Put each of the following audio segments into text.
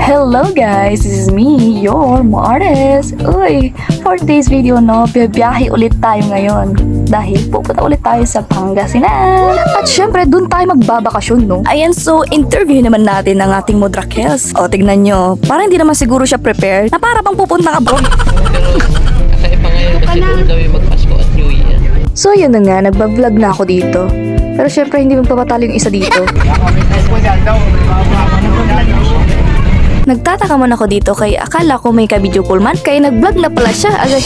Hello guys, this is me, your Martes. Uy, for today's video no, biyahe ulit tayo ngayon. Dahil pupunta ulit tayo sa Pangasinan. At syempre, dun tayo magbabakasyon no. Ayan, so interview naman natin ang ating Modrakels. O, tignan nyo, parang hindi naman siguro siya prepared na para bang pupunta ka bro. Kakaiba ngayon kasi doon kami magpasko at New Year. So yun na nga, nagbablog na ako dito. Pero syempre hindi magpapatalo yung isa dito. Nagtataka man ako dito kay akala ko may ka-video call man kaya nag-vlog na pala siya agay.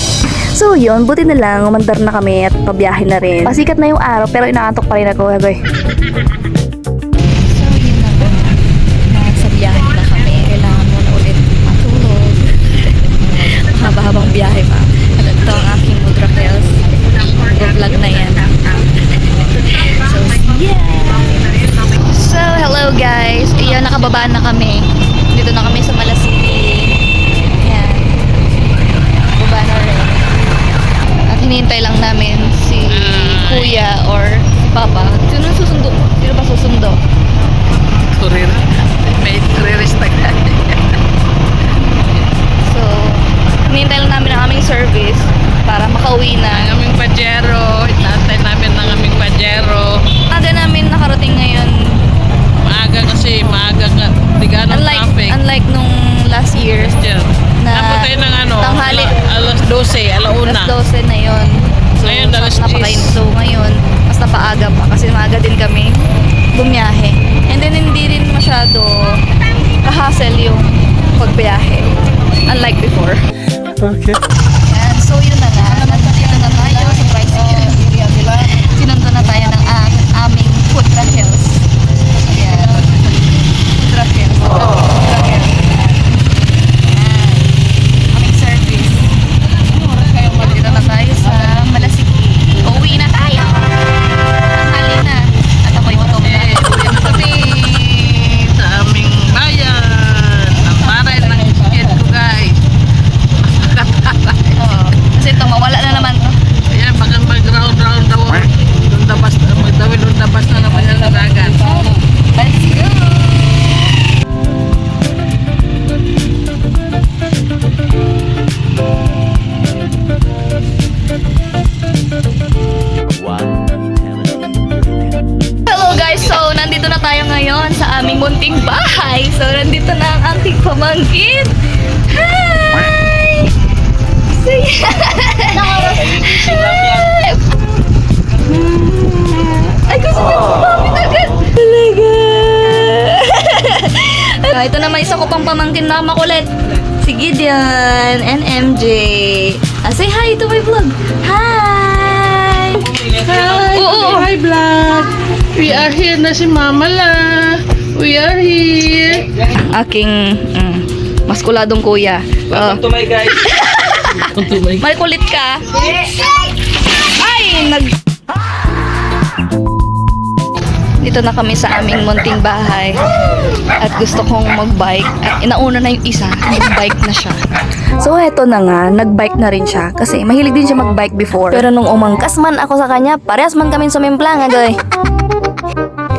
So yun, buti na lang umandar na kami at pabiyahe na rin. Pasikat na yung araw pero inaantok pa rin ako agay. So yun na nga, nasa biyahe na kami. Kailangan mo na ulit matulog. Mahaba-habang biyahe pa. At ito ang aking Modrakels. Vlog na yan. So yeah! So hello guys! Iyan, nakababa na kami. Dito na kami sa Malasiki. Ayan. Baba na rin. At hinihintay lang namin si Kuya or si Papa. Sino susundo? Sino ba susundo? Kurir. May kuriris na gani. So, hinihintay lang namin ang aming service para makauwi Ang na. aming pajero. Inaantay namin ang aming pajero. Aga namin nakarating ngayon. Maaga kasi, maaga nga. Di ganong traffic. Unlike nung last year Diyan. na Tapos tayo ng ano, tanghali. alas 12, alauna. Alas 12 na yun. So, Ngayon, alas mas napakain. 10. So, ngayon, mas napaaga pa kasi maaga din kami bumiyahe. And then, hindi rin masyado ka-hassle yung pagbiyahe. Unlike before. Okay. Yan. So, yun na nga. Nandito na tayo sa tricycle. Sinundo na tayo ng aming Modrakels. Ayan. Modrakels. Modrakels. Ayan. Aming service. Dito na tayo sa Malasiki. Uuwi na tayo. Tanghali na. At ako'y gutom na. Uwi na kami sa aming bayan. Ang baray ng kid ko, guys. Oo. Kasi ito, mawala na naman to. Ayan, mag-round daw. Doon dabas, magdawin doon dabas na naman yung nadagan. Let's go! Hello guys! So, nandito na tayo ngayon sa aming munting bahay. So, nandito na ang ating pamangkin. Hi! Say hi! Ay, gusto niya kumamit agad. Talaga. Ito naman isa ko pang pamangkin na makulit. Si Gideon and MJ. Say hi to my vlog. Hi! Hi! Oo. Hi, vlog! We are here na si Mama la. We are here. Aking maskuladong kuya. Welcome to my guys. Malkulit ka. Ay, Dito na kami sa aming munting bahay. At gusto kong mag-bike. At inauna na yung isa. Nag-bike na siya. So eto na nga, nag-bike na rin siya kasi mahilig din siya mag-bike before. Pero nung umangkas man ako sa kanya, parehas man kami sumimplang agay.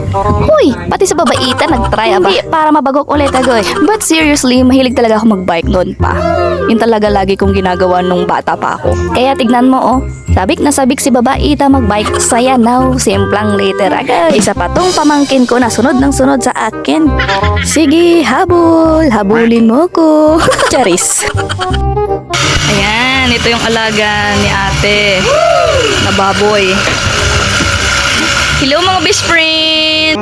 Huy, pati sa babaita nag-try aba. Hindi, para mabagok ulit agoy. But seriously, mahilig talaga ako mag-bike noon pa. Yun talaga lagi kong ginagawa nung bata pa ako. Kaya tignan mo oh, sabik na sabik si babaita mag-bike. Saya now, simplang later agad. Isa pa tong pamangkin ko na sunod ng sunod sa akin. Sige, habulin mo ko. Charis. Ayan, ito yung alaga ni ate na baboy. Hello mga best friend!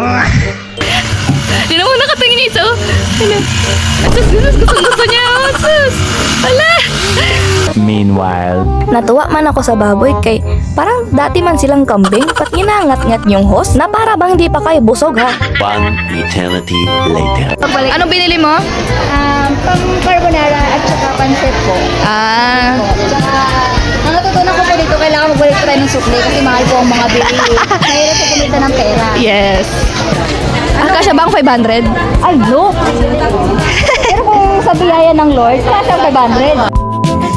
Hindi naman nakatingin ito. Ano? Gusto niya. Sus! Ala! Meanwhile, Natuwa man ako sa baboy kay parang dati man silang kambing pat ginangat-ngat yung host na para bang di pa kayo busog ha. one eternity later. Ano binili mo? Pang carbonara at saka pancit po. Tsaka, Ang natutunan ko po dito, kailangan magbalik tayo ng sukli kasi mahal po ang mga bili. Mahirap sa kumita ng pera. yes. Kasya ba ang 500? Ay, no! Pero kung sa biyaya ng Lord, kasha 500.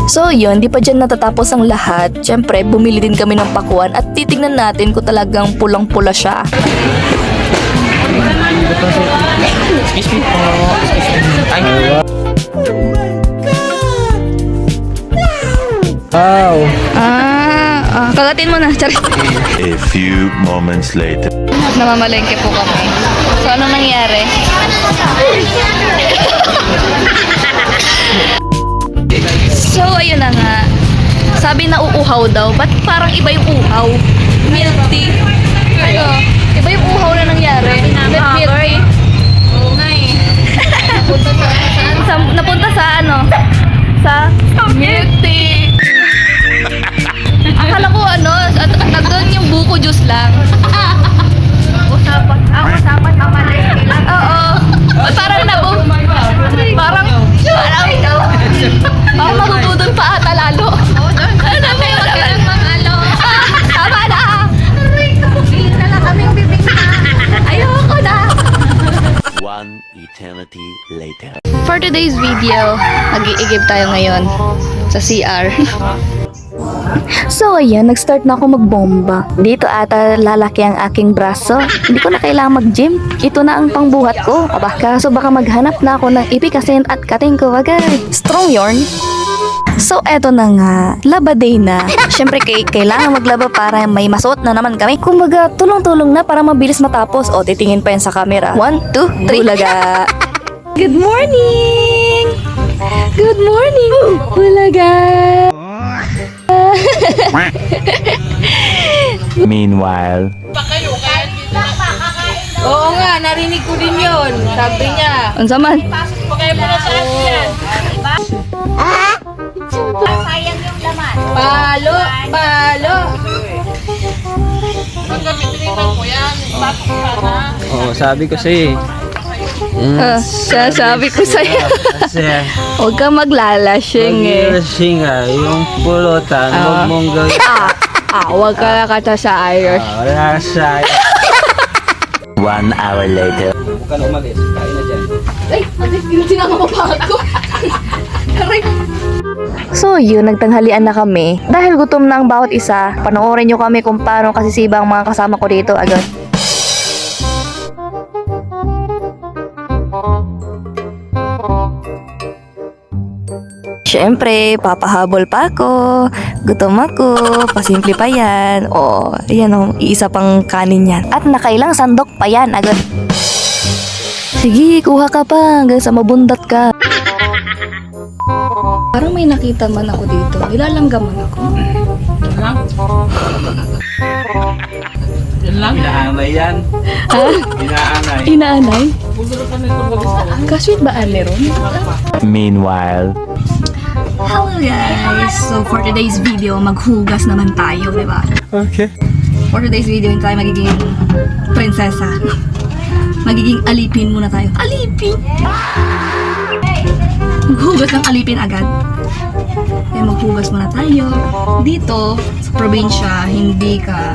So yun, di pa dyan natatapos ang lahat. Siyempre, bumili din kami ng pakuan at titignan natin kung talagang pulang-pula siya. Excuse me po. Excuse me. Ay, Agoy. A few moments later. Namamalengke po kami. So, anong nangyari? So, ayun na nga. Sabi na uuhaw daw. Ba't parang iba yung uhaw? Milk tea. Ano? Iba yung uhaw na nangyari. Milk tea. Oo nga eh. Napunta sa ano? Sa milk tea. Akala ko ano, nandun yung buko juice lang. Usapan mamalengke lang. Oo. Parang parang magududon pa ata lalo. Ano ba yun? Tama na. Pilit na lang kaming bibig na. Ayoko na. One eternity later. For today's video, mag-iigib tayo ngayon sa CR. So ayan, nag-start na ako magbomba. Dito ata lalaki ang aking braso. Hindi ko na kailangan mag-gym. Ito na ang pangbuhat ko. Aba, kaso baka maghanap na ako ng ipikasin at kating ko agad. Strong yarn. So eto na nga, laba day na. Siyempre kailangan maglaba para may masuot na naman kami. Kumbaga, tulong-tulong na para mabilis matapos. O, titingin pa yan sa camera. 1, 2, 3. Bulaga. Good morning! Good morning! Bulaga! Meanwhile, Oo nga, narinig ko din yun. Sabi niya. Unsa man? Pagkaya mo na sa akin. Sayang yung laman. Palo. Magkamitrinan ko yan. Pasok ka na. Oo, sabi ko sa'yo Sasabi ko sa'yo. Kasi, Huwag kang maglalashing eh. singa, yung pulutan, huwag mong gawin. Huwag ka na kata sa ayos. Wala sa 1 hour later. Huwag ka na umalis, kain na dyan. So yun, nagtanghalian na kami. Dahil gutom na ang bawat isa, panoorin nyo kami kung paano kasisiba ang mga kasama ko dito agad. Siyempre, papahabol pa ako. Gutom ako. Pasimple pa yan. O, yan o, iisa pang kanin yan. At nakailang sandok pa yan agad. Sige, kuha ka pa hanggang sa mabundat ka. Parang may nakita man ako dito. Nilalanggaman ako. Yan lang. Inaanay yan. Ha? Inaanay. Inaanay? Kasweet ba ane ron? Meanwhile, Hello guys! So for today's video, maghugas naman tayo, di ba? okay. For today's video, hindi tayo magiging prinsesa. Magiging alipin muna tayo. Alipin! Maghugas ng alipin agad. Kaya maghugas muna tayo. Dito, sa probinsya, hindi ka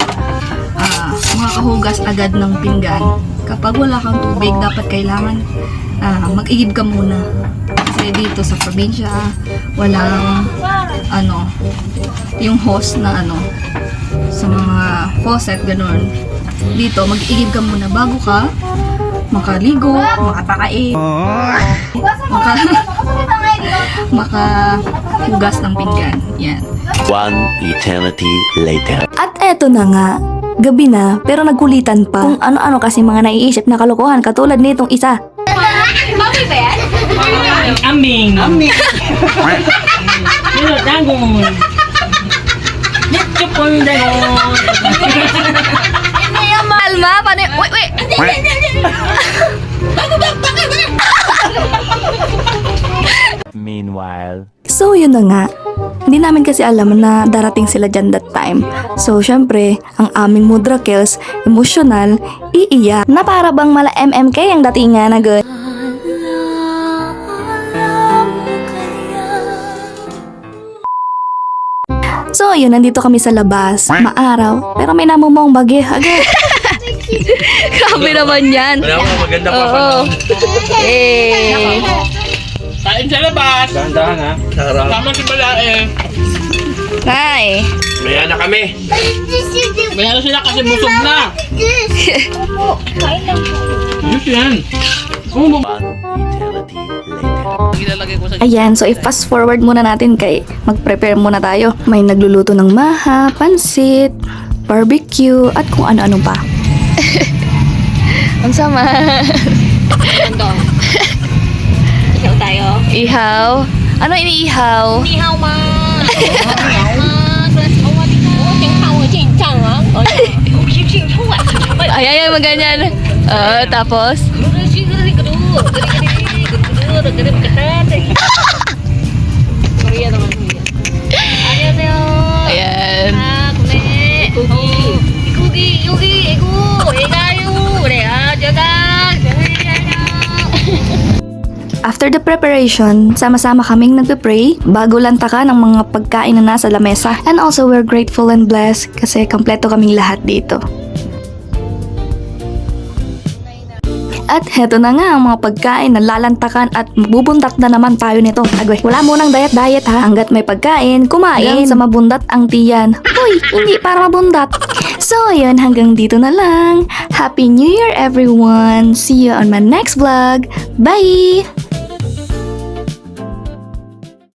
makakahugas agad ng pinggan. Kapag wala kang tubig, dapat kailangan mag-igib ka muna. Kasi dito sa probinsya, walang yung hose na sa mga faucet, ganun. Dito, mag-igib ka muna bago ka makaligo, makatakain, makahugas ng pinggan. Yan. 1 eternity later. At eto na nga, gabi na pero nagkulitan pa kung ano-ano kasi mga naiisip na kalokohan katulad nitong isa. Baboy ba yan? Aming. Yun, dagon. Dito po yung dagon. Alma, paano? Wait! Meanwhile, So yun na nga, hindi namin kasi alam na darating sila dyan that time. So syempre, ang aming mudra kills, emotional, iiyak, na para bang mala MMK ang datingan na good. So yun, nandito kami sa labas, maaraw, pero may namumong bagyo agad. Grabe naman yan. maganda Oo. Eh. Kain sa labas. Dahan-dahan ha. Tama si Balae. Nay. Maya na kami. May ano sila kasi busog na. Diyos yan. 1 eternity later. Ilalagay ko sa Ayan, so i-fast forward muna natin kay mag-prepare muna tayo. May nagluluto ng maha, pansit, barbecue, at kung ano-ano pa. Ang sama. Ikaw tayo. Ihaw? Ano iniihaw? Nihaw ma. Nihaw ma. Ay, maganyan. Tapos? Ayan. After the preparation, sama-sama kaming nagpe-pray bago lantakan ang mga pagkain na nasa lamesa. And also, we're grateful and blessed kasi kompleto kaming lahat dito. At heto na nga ang mga pagkain na lalantakan at bubuntat na naman tayo nito. Agwe, wala munang diet ha. Hanggat may pagkain, kumain. Hanggang sa mabundat ang tiyan. Uy, hindi para mabundat. So, yun, hanggang dito na lang. Happy New Year, everyone! See you on my next vlog. Bye!